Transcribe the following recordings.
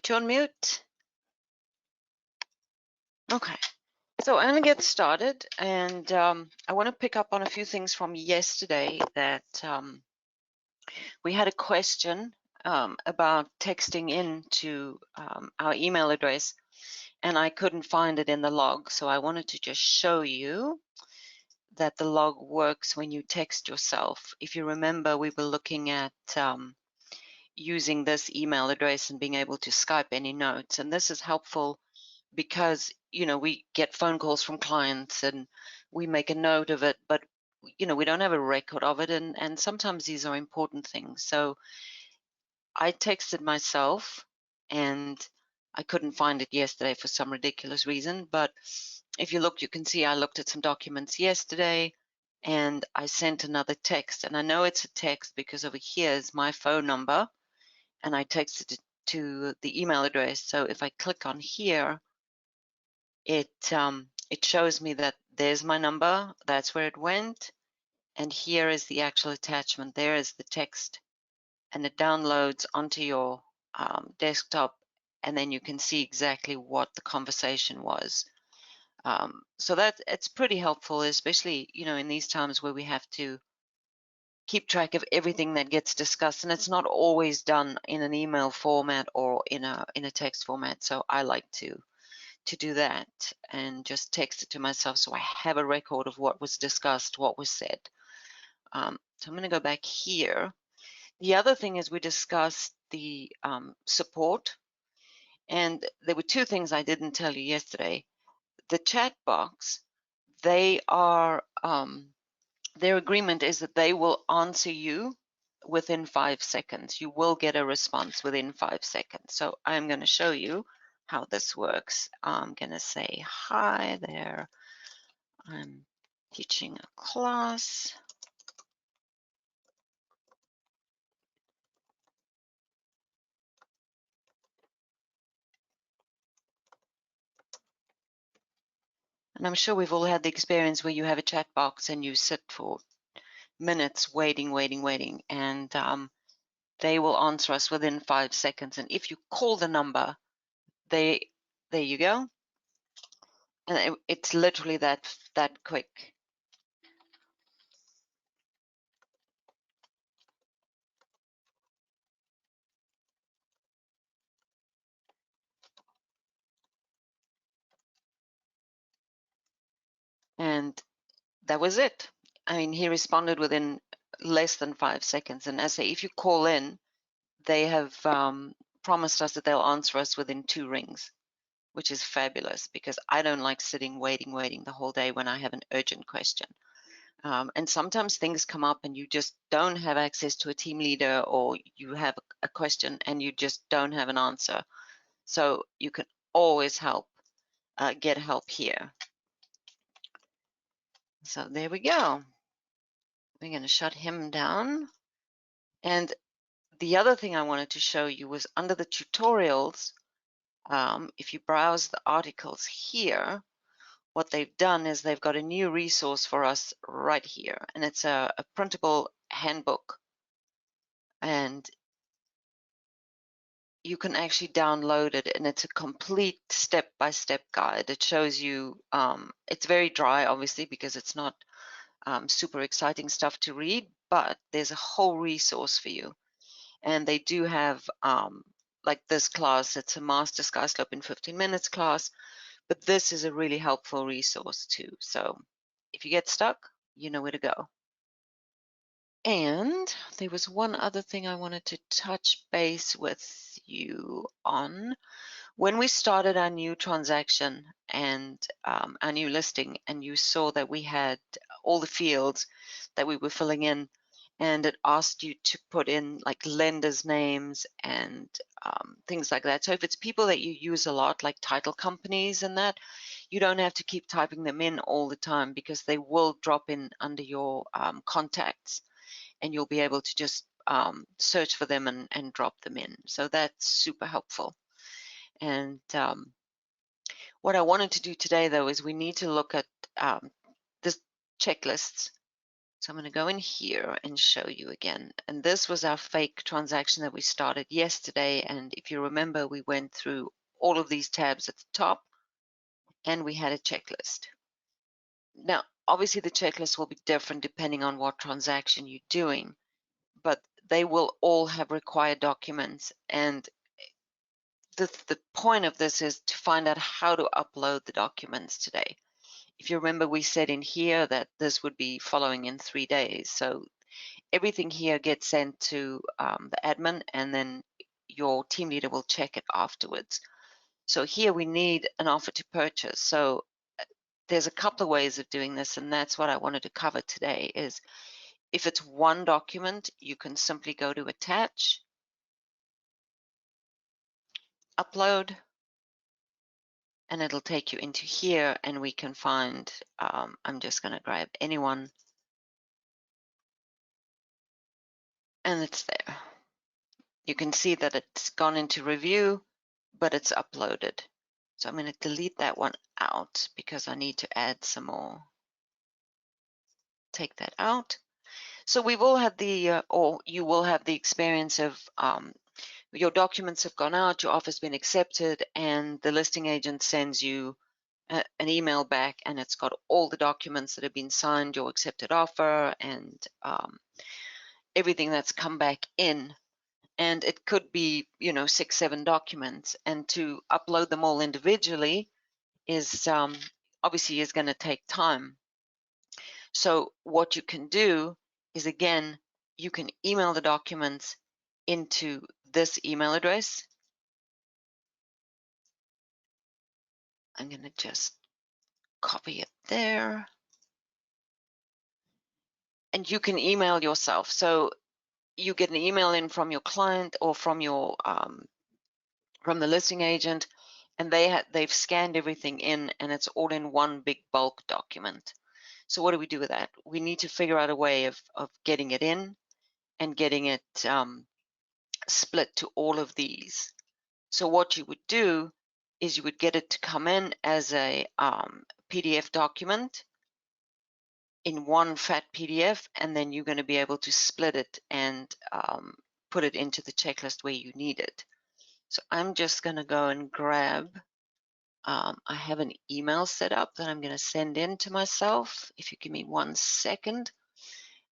put you on mute. Okay, so I'm going to get started, and I want to pick up on a few things from yesterday that we had a question about texting in to our email address, and I couldn't find it in the log, so I wanted to just show you that the log works when you text yourself. If you remember, we were looking at using this email address and being able to Skype any notes, and this is helpful because we get phone calls from clients and we make a note of it, but we don't have a record of it, and sometimes these are important things. So I texted myself and I couldn't find it yesterday for some ridiculous reason, but if you look, you can see I looked at some documents yesterday and I sent another text, and I know it's a text because over here is my phone number and I texted it to the email address. So if I click on here, it shows me that there's my number, that's where it went, and here is the actual attachment. There is the text, and it downloads onto your desktop, and then you can see exactly what the conversation was. So that it's pretty helpful, especially in these times where we have to keep track of everything that gets discussed, and it's not always done in an email format or in a text format. So I like to do that and just text it to myself so I have a record of what was discussed, what was said. So I'm going to go back here. The other thing is we discussed the support, and there were two things I didn't tell you yesterday. The chat box, they are their agreement is that they will answer you within 5 seconds. You will get a response within 5 seconds. So I'm going to show you how this works. I'm going to say, hi there, I'm teaching a class. And I'm sure we've all had the experience where you have a chat box and you sit for minutes waiting, and they will answer us within 5 seconds. And if you call the number, there you go. And it's literally that quick. And that was it. I mean, he responded within less than 5 seconds. And as I say, if you call in, they have promised us that they'll answer us within 2 rings, which is fabulous because I don't like sitting waiting the whole day when I have an urgent question. And sometimes things come up and you just don't have access to a team leader, or you have a question and you just don't have an answer. So you can always get help here. So there we go. We're going to shut him down. And the other thing I wanted to show you was under the tutorials, if you browse the articles here, what they've done is they've got a new resource for us right here, and it's a printable handbook, and you can actually download it, and it's a complete step-by-step guide. It shows you, it's very dry obviously because it's not super exciting stuff to read, but there's a whole resource for you. And they do have like this class, it's a Master Skyslope in 15 minutes class, but this is a really helpful resource too. So if you get stuck, you know where to go. And there was one other thing I wanted to touch base with you on. When we started our new transaction and our new listing, and you saw that we had all the fields that we were filling in, and it asked you to put in like lenders' names and things like that. So if it's people that you use a lot, like title companies and that, you don't have to keep typing them in all the time because they will drop in under your contacts, and you'll be able to just search for them and drop them in. So that's super helpful. And what I wanted to do today, though, is we need to look at this checklists. So I'm going to go in here and show you again. And this was our fake transaction that we started yesterday. And if you remember, we went through all of these tabs at the top and we had a checklist. Now, obviously the checklist will be different depending on what transaction you're doing, but they will all have required documents. And the point of this is to find out how to upload the documents today. If you remember, we said in here that this would be following in 3 days. So everything here gets sent to the admin, and then your team leader will check it afterwards. So here we need an offer to purchase. So there's a couple of ways of doing this, and that's what I wanted to cover today. Is if it's one document, you can simply go to attach, upload, and it'll take you into here, and we can find, I'm just going to grab anyone, and it's there. You can see that it's gone into review, but it's uploaded. So I'm going to delete that one out because I need to add some more. Take that out. So we've all had the, or you will have the experience of your documents have gone out, your offer's been accepted, and the listing agent sends you an email back, and it's got all the documents that have been signed, your accepted offer, and everything that's come back in. And it could be, 6, 7 documents, and to upload them all individually is obviously is going to take time. So what you can do is, again, you can email the documents into this email address. I'm going to just copy it there. And you can email yourself. So you get an email in from your client or from your from the listing agent, and they've scanned everything in, and it's all in one big bulk document. So what do we do with that? We need to figure out a way of getting it in and getting it split to all of these. So what you would do is you would get it to come in as a PDF document in one fat PDF, and then you're going to be able to split it and put it into the checklist where you need it. So I'm just going to go and grab, I have an email set up that I'm going to send in to myself. If you give me 1 second,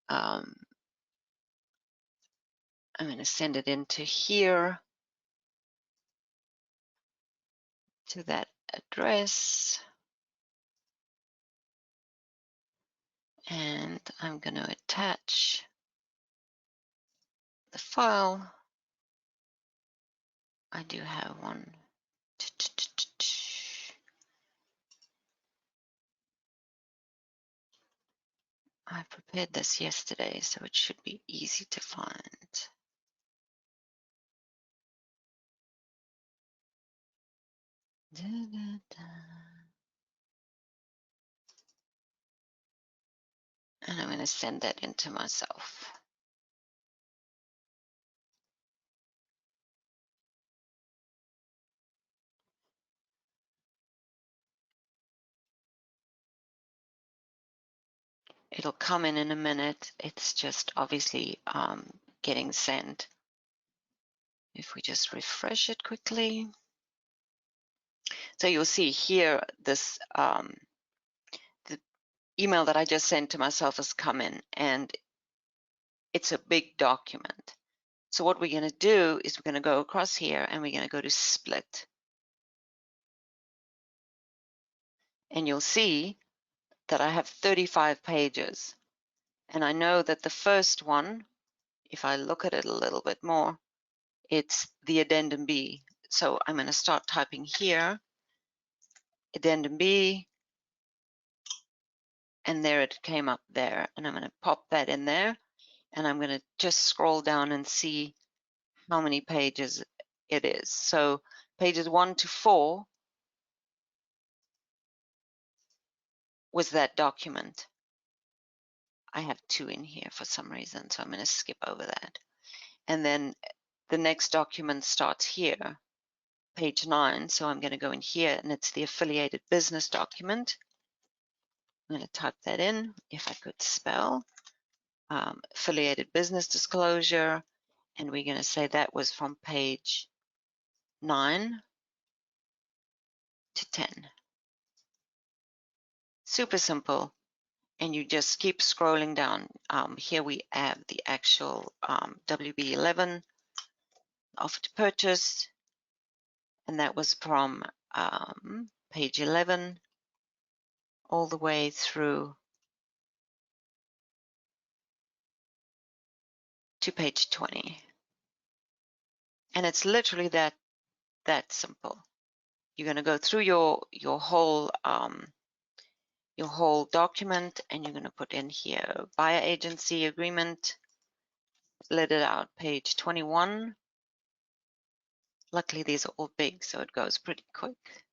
I'm going to send it into here to that address. And I'm going to attach the file. I do have one. I prepared this yesterday, so it should be easy to find. And I'm going to send that into myself. It'll come in a minute. It's just obviously getting sent. If we just refresh it quickly. So you'll see here this the email that I just sent to myself has come in, and it's a big document. So what we're going to do is we're going to go across here and we're going to go to split. And you'll see that I have 35 pages. And I know that the first one, if I look at it a little bit more, it's the addendum B. So I'm going to start typing here, addendum B, and there it came up there. And I'm going to pop that in there, and I'm going to just scroll down and see how many pages it is. So pages 1 to 4 was that document. I have 2 in here for some reason, so I'm going to skip over that. And then the next document starts here, page 9. So I'm going to go in here, and it's the affiliated business document. I'm going to type that in if I could spell. affiliated business disclosure, and we're going to say that was from page 9 to 10. Super simple. And you just keep scrolling down. Here we have the actual WB11 offer to purchase, and that was from page 11 all the way through to page 20. And it's literally that simple. You're going to go through your whole document, and you're going to put in here buyer agency agreement, let it out, page 21. Luckily these are all big, so it goes pretty quick.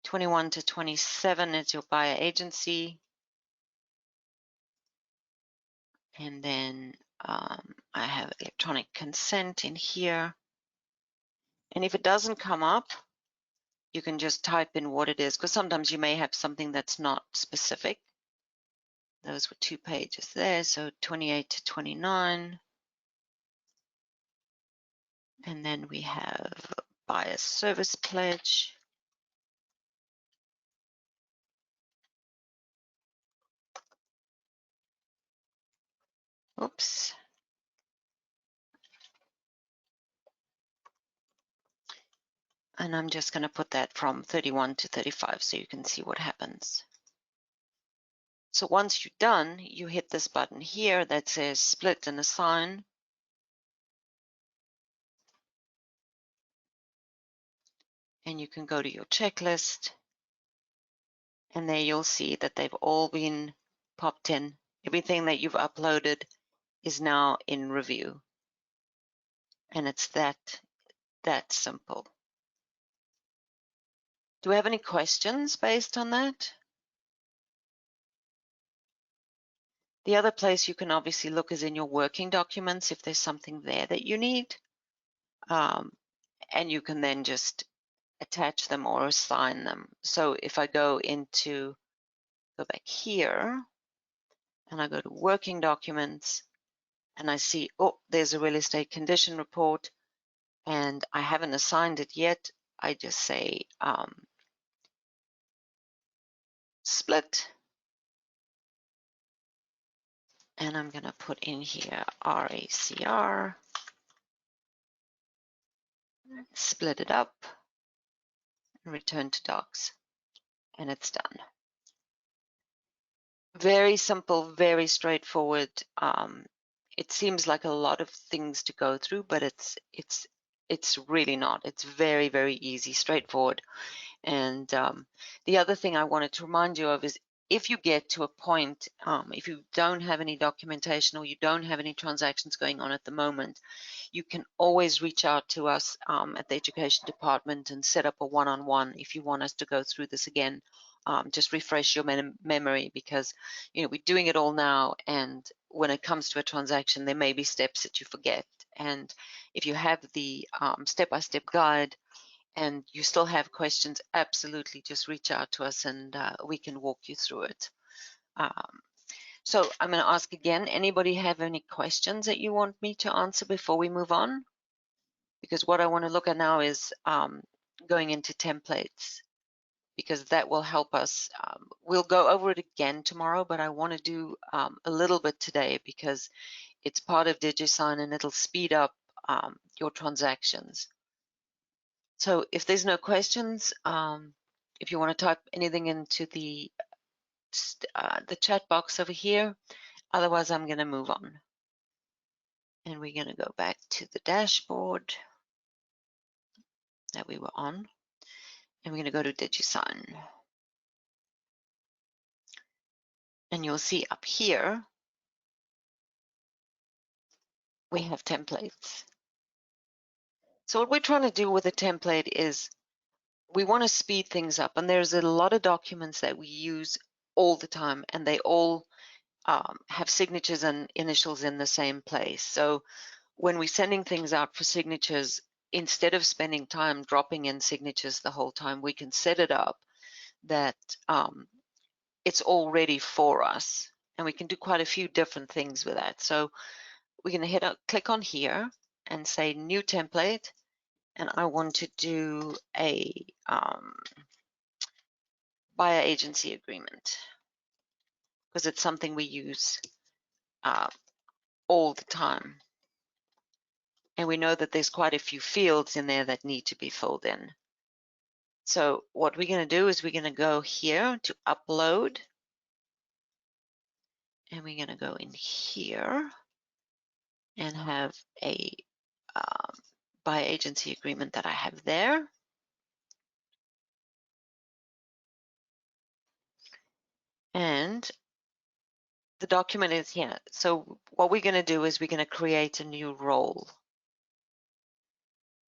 21 to 27 is your buyer agency, and then I have electronic consent in here, and if it doesn't come up, you can just type in what it is, because sometimes you may have something that's not specific. Those were 2 pages there, so 28 to 29. And then we have buyer service pledge. Oops. And I'm just going to put that from 31 to 35 so you can see what happens. So once you're done, you hit this button here that says split and assign. And you can go to your checklist, and there you'll see that they've all been popped in. Everything that you've uploaded is now in review. And it's that simple. Do we have any questions based on that? The other place you can obviously look is in your working documents if there's something there that you need. And you can then just attach them or assign them. So if I go back here, and I go to working documents, and I see, oh, there's a real estate condition report, and I haven't assigned it yet, I just say split, and I'm going to put in here RACR, split it up, and return to docs, and it's done. Very simple, very straightforward. It seems like a lot of things to go through, but it's really not. It's very, very easy, straightforward. And the other thing I wanted to remind you of is if you get to a point, if you don't have any documentation or you don't have any transactions going on at the moment, you can always reach out to us at the education department and set up a one-on-one if you want us to go through this again. Just refresh your memory, because we're doing it all now, and when it comes to a transaction there may be steps that you forget. And if you have the step-by-step guide and you still have questions, absolutely just reach out to us, and we can walk you through it. So I'm going to ask again, anybody have any questions that you want me to answer before we move on? Because what I want to look at now is going into templates, because that will help us. We'll go over it again tomorrow, but I want to do a little bit today because it's part of DigiSign and it'll speed up your transactions. So if there's no questions, if you want to type anything into the chat box over here, otherwise I'm going to move on. And we're going to go back to the dashboard that we were on, and we're going to go to DigiSign. And you'll see up here, we have templates. So what we're trying to do with a template is we want to speed things up. And there's a lot of documents that we use all the time, and they all have signatures and initials in the same place. So when we're sending things out for signatures, instead of spending time dropping in signatures the whole time, we can set it up that it's all ready for us. And we can do quite a few different things with that. So we're going to click on here and say new template. And I want to do a buyer agency agreement because it's something we use all the time. And we know that there's quite a few fields in there that need to be filled in. So what we're going to do is we're going to go here to upload. And we're going to go in here and have a buyer agency agreement that I have there. And the document is here. So what we're going to do is we're going to create a new role,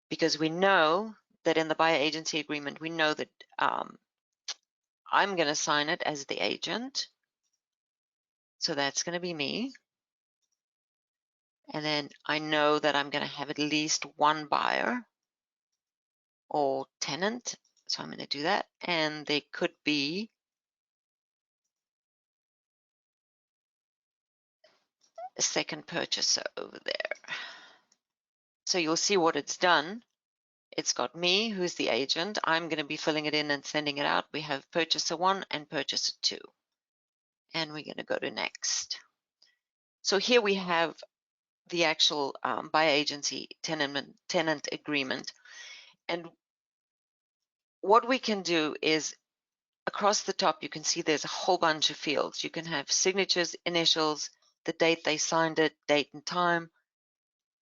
because we know that in the buyer agency agreement, we know that I'm going to sign it as the agent. So that's going to be me. And then I know that I'm going to have at least one buyer or tenant. So I'm going to do that. And there could be a second purchaser over there. So you'll see what it's done. It's got me, who's the agent. I'm going to be filling it in and sending it out. We have purchaser 1 and purchaser 2. And we're going to go to next. So here we have the actual buyer agency tenant agreement. And what we can do is across the top, you can see there's a whole bunch of fields. You can have signatures, initials, the date they signed it, date and time.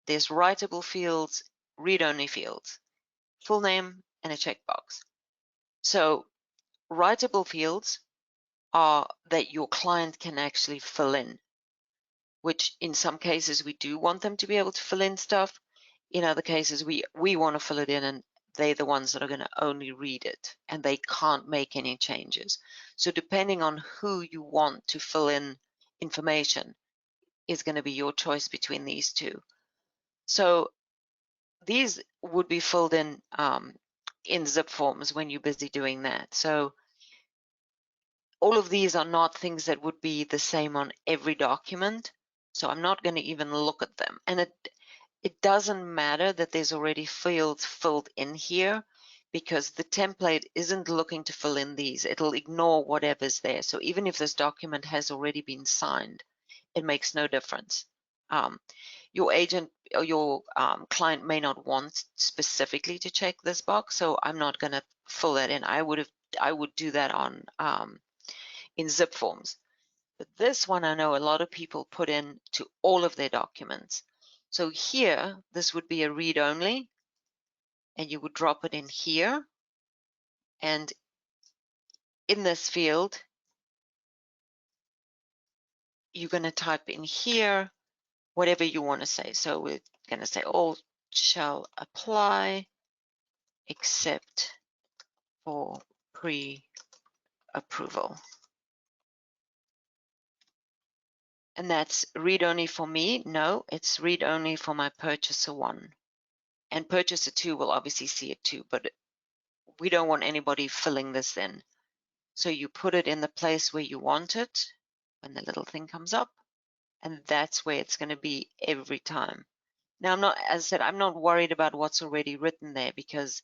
There's writable fields, read-only fields, full name, and a checkbox. So writable fields are that your client can actually fill in, which in some cases we do want them to be able to fill in stuff. In other cases, we want to fill it in and they're the ones that are going to only read it and they can't make any changes. So depending on who you want to fill in information is going to be your choice between these two. So these would be filled in zip forms when you're busy doing that. So all of these are not things that would be the same on every document. So I'm not going to even look at them. And it doesn't matter that there's already fields filled in here, because the template isn't looking to fill in these. It'll ignore whatever's there. So even if this document has already been signed, it makes no difference. Your agent or your client may not want specifically to check this box, so I'm not going to fill that in. I would do that on in zip forms. But this one, I know a lot of people put in to all of their documents. So here, this would be a read only, and you would drop it in here. And in this field, you're going to type in here whatever you want to say. So we're going to say all shall apply except for pre-approval. And that's read only for me. No, it's read only for my purchaser 1. And purchaser 2 will obviously see it too, but we don't want anybody filling this in. So you put it in the place where you want it when the little thing comes up, and that's where it's going to be every time. Now, as I said, I'm not worried about what's already written there because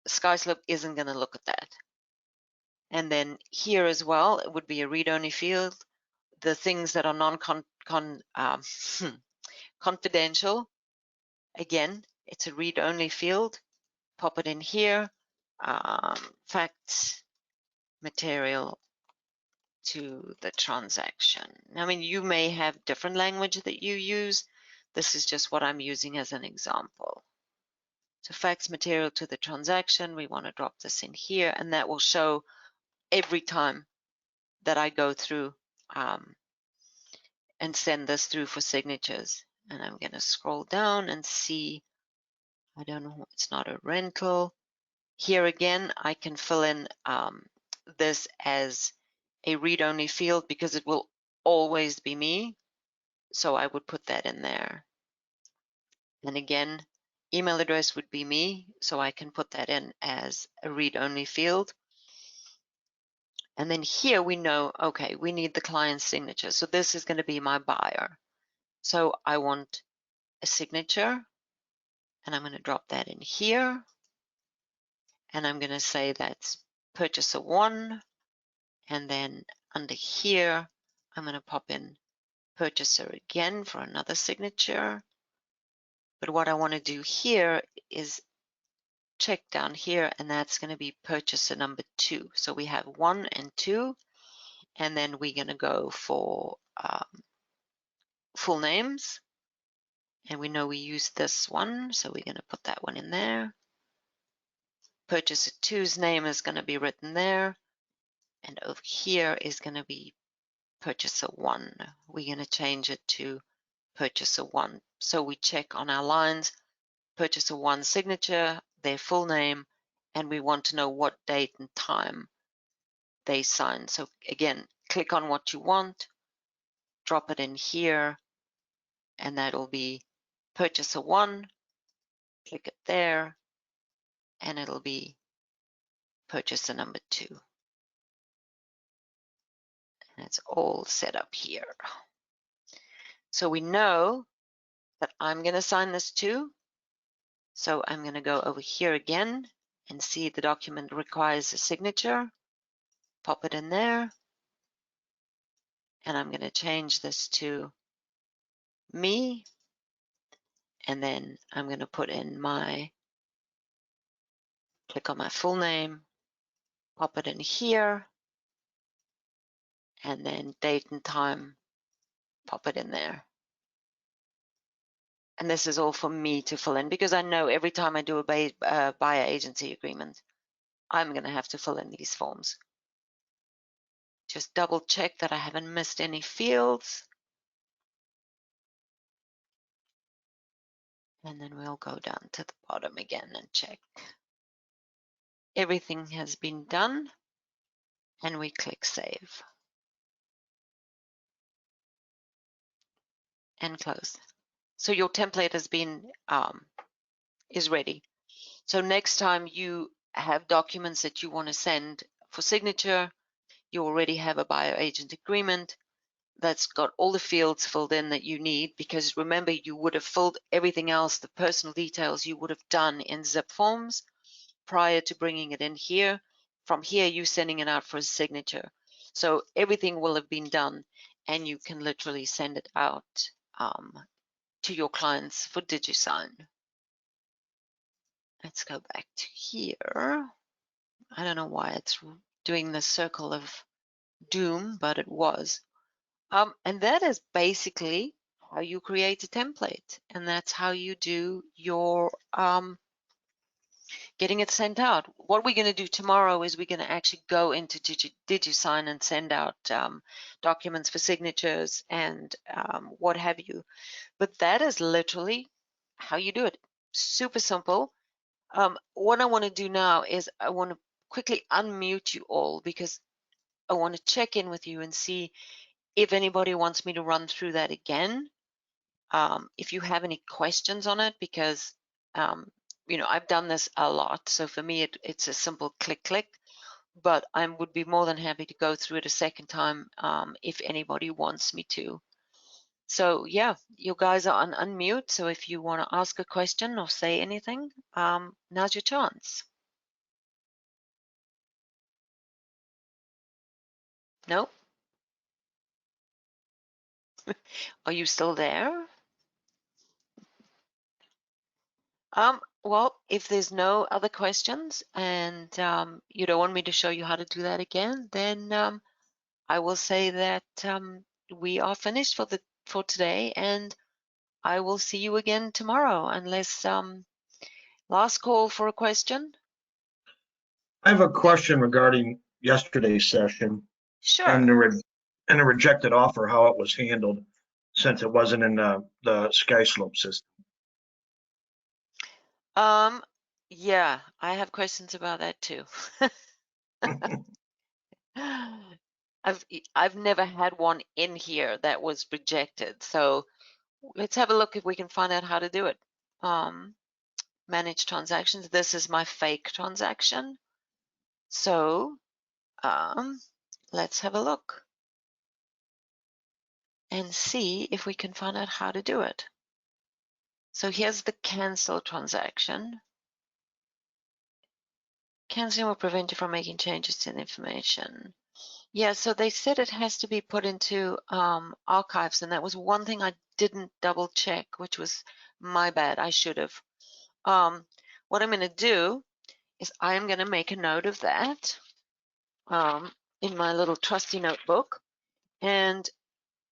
Skyslope isn't going to look at that. And then here as well, it would be a read-only field. The things that are confidential, again, it's a read-only field. Pop it in here. Facts, material to the transaction. I mean, you may have different language that you use. This is just what I'm using as an example. So facts, material to the transaction, we want to drop this in here, and that will show every time that I go through and send this through for signatures. And I'm going to scroll down and see, I don't know, it's not a rental. Here again, I can fill in this as a read-only field because it will always be me. So I would put that in there. And again, email address would be me, so I can put that in as a read-only field. And then here we know, okay, we need the client's signature. So this is going to be my buyer. So I want a signature, and I'm going to drop that in here. And I'm going to say that's purchaser 1. And then under here, I'm going to pop in purchaser again for another signature. But what I want to do here is check down here, and that's going to be purchaser number 2. So we have 1 and 2, and then we're going to go for full names. And we know we use this one, so we're going to put that one in there. Purchaser 2's name is going to be written there. And over here is going to be purchaser 1. We're going to change it to purchaser 1. So we check on our lines, purchaser 1 signature, their full name, and we want to know what date and time they signed. So again, click on what you want, drop it in here, and that'll be purchaser 1. Click it there, and it'll be purchaser number 2. And it's all set up here. So we know that I'm going to sign this too. So I'm going to go over here again and see the document requires a signature. Pop it in there. And I'm going to change this to me. And then I'm going to put in click on my full name, pop it in here, and then date and time, pop it in there. And this is all for me to fill in because I know every time I do a buyer agency agreement, I'm going to have to fill in these forms. Just double check that I haven't missed any fields. And then we'll go down to the bottom again and check. Everything has been done, and we click save and close. So your template has been is ready. So next time you have documents that you want to send for signature, you already have a buyer agent agreement that's got all the fields filled in that you need, because remember, you would have filled everything else, the personal details you would have done in zip forms prior to bringing it in here. From here, you're sending it out for a signature. So everything will have been done, and you can literally send it out to your clients for DigiSign. Let's go back to here. I don't know why it's doing the circle of doom, but it was. And that is basically how you create a template, and that's how you do your getting it sent out. What we're going to do tomorrow is we're going to actually go into DigiSign and send out documents for signatures and what have you. But that is literally how you do it. Super simple. What I want to do now is I want to quickly unmute you all because I want to check in with you and see if anybody wants me to run through that again. If you have any questions on it, because I've done this a lot, so for me it's a simple click, but I would be more than happy to go through it a second time if anybody wants me to. So yeah, you guys are on unmute, so if you want to ask a question or say anything, now's your chance. No? Are you still there? Well, if there's no other questions and you don't want me to show you how to do that again, then I will say that we are finished for today, and I will see you again tomorrow, unless last call for a question. I have a question regarding yesterday's session Sure. and a rejected offer, how it was handled, since it wasn't in the Skyslope system. Yeah, I have questions about that too. I've never had one in here that was rejected, so let's have a look if we can find out how to do it. Manage transactions. This is my fake transaction. So let's have a look and see if we can find out how to do it. So here's the cancel transaction. Canceling will prevent you from making changes to the information. Yeah, so they said it has to be put into archives, and that was one thing I didn't double check, which was my bad. I should have. What I'm going to do is I am going to make a note of that in my little trusty notebook. And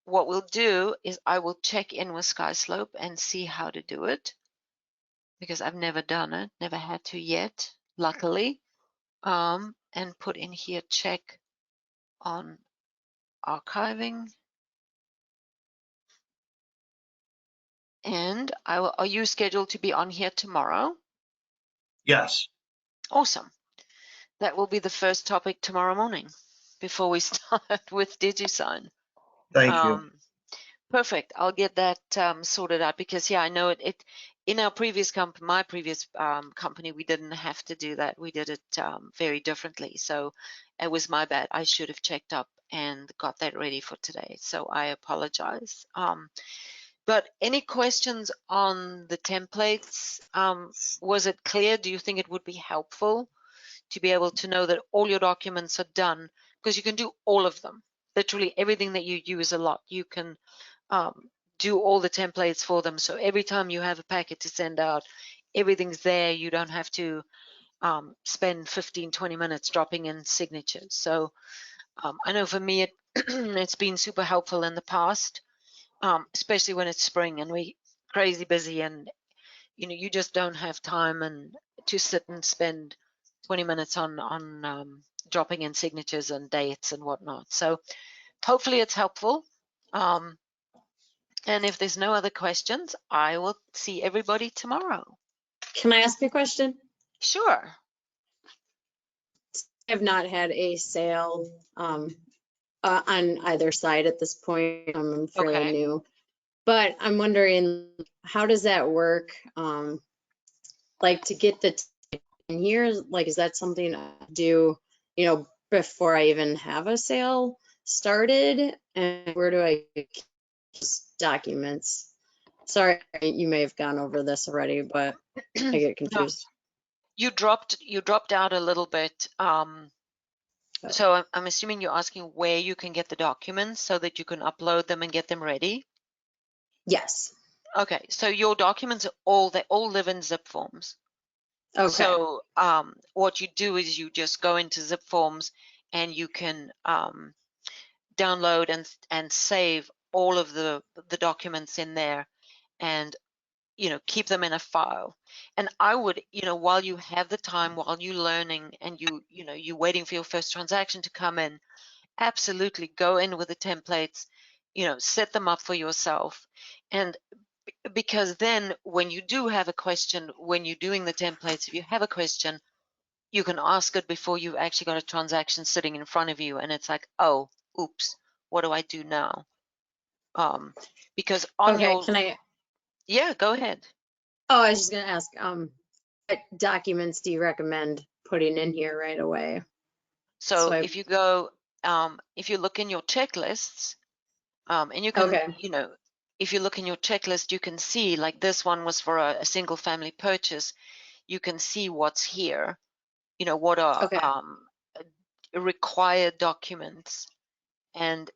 what we'll do is I will check in with Skyslope and see how to do it, because I've never done it, never had to yet, luckily. And put in here check on archiving. And are you scheduled to be on here tomorrow? Yes, Awesome. That will be the first topic tomorrow morning before we start with DigiSign. thank you. Perfect. I'll get that sorted out, because yeah, I know it in our previous my previous company, we didn't have to do that. We did it very differently. So it was my bad. I should have checked up and got that ready for today. So I apologize. But any questions on the templates? Was it clear? Do you think it would be helpful to be able to know that all your documents are done? Because you can do all of them. Literally everything that you use a lot, you can do all the templates for them. So every time you have a packet to send out, everything's there. You don't have to spend 15, 20 minutes dropping in signatures. So I know for me, it's been super helpful in the past, especially when it's spring and we crazy busy, and you just don't have time and to sit and spend 20 minutes on dropping in signatures and dates and whatnot. So hopefully it's helpful. And if there's no other questions, I will see everybody tomorrow. Can I ask a question? Sure. I have not had a sale on either side at this point. I'm fairly Okay. new, but I'm wondering, how does that work? Like to get the in here, like, is that something I do, before I even have a sale started? And where do I get those documents? Sorry, you may have gone over this already, but I get No, confused. you dropped out a little bit. So I'm assuming you're asking where you can get the documents so that you can upload them and get them ready. Yes. Okay, so your documents they all live in zip forms. Okay. So what you do is you just go into zip forms and you can download and save all of the documents in there, and keep them in a file. And I would, while you have the time, while you're learning and you're waiting for your first transaction to come in, absolutely go in with the templates, set them up for yourself. And because then when you do have a question, when you're doing the templates, if you have a question, you can ask it before you've actually got a transaction sitting in front of you. And it's like, oh, oops, what do I do now? Because on Okay, yeah, go ahead. oh, I was just gonna ask, what documents do you recommend putting in here right away? So if you go, if you look in your checklists, and you can, Okay, if you look in your checklist, you can see like this one was for a single family purchase. You can see what's here, what are okay, required documents, and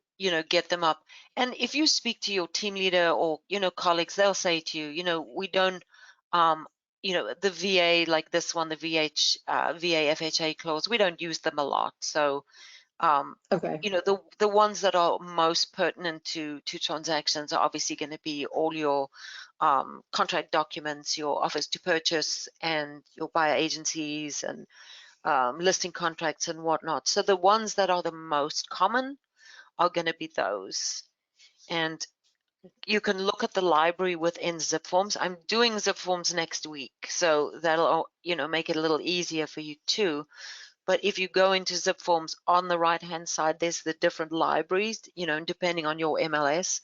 get them up. And if you speak to your team leader or colleagues, they'll say to you, we don't the VA, like this one, the VA FHA clause, we don't use them a lot. So okay, the ones that are most pertinent to transactions are obviously going to be all your contract documents, your offers to purchase, and your buyer agencies, and listing contracts and whatnot. So the ones that are the most common are going to be those. And you can look at the library within zip forms. I'm doing zip forms next week, so that'll make it a little easier for you too. But if you go into zip forms, on the right hand side there's the different libraries, depending on your MLS,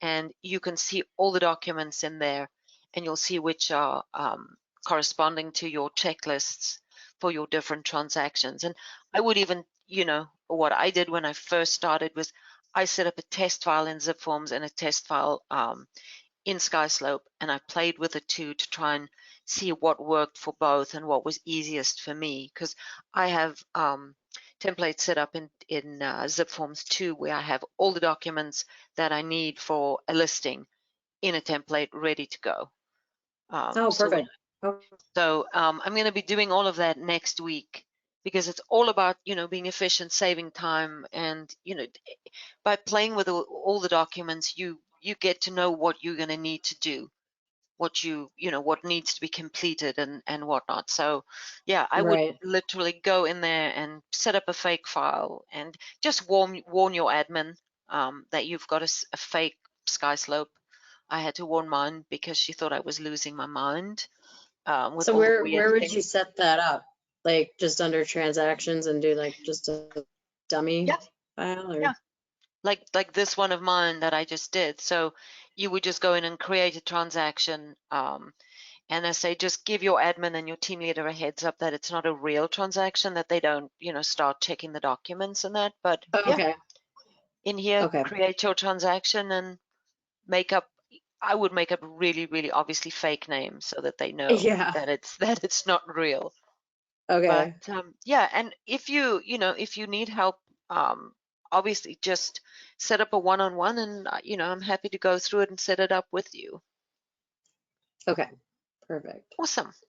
and you can see all the documents in there, and you'll see which are corresponding to your checklists for your different transactions. And I would even you know, what I did when I first started was I set up a test file in zip forms and a test file in Skyslope, and I played with the two to try and see what worked for both and what was easiest for me, because I have templates set up in zip forms too, where I have all the documents that I need for a listing in a template ready to go. Oh, perfect. So I'm going to be doing all of that next week, because it's all about, you know, being efficient, saving time, and, you know, by playing with all the documents, you get to know what you're going to need to do, what what needs to be completed and whatnot. So yeah, I would Right. literally go in there and set up a fake file and just warn your admin that you've got a fake Skyslope. I had to warn mine because she thought I was losing my mind with So all the weird where would things. you set that up? Like just under transactions and do like just a dummy Yeah, file or? yeah. Like this one of mine that I just did. So you would just go in and create a transaction. And I say, just give your admin and your team leader a heads up that it's not a real transaction, that they don't, start checking the documents and that. But yeah, Okay. in here, Okay. create your transaction and I would make up a really, really obviously fake name so that they know Yeah. that it's not real. But Okay. yeah, and if you need help, obviously just set up a one-on-one, and I'm happy to go through it and set it up with you. Okay. Perfect. Awesome.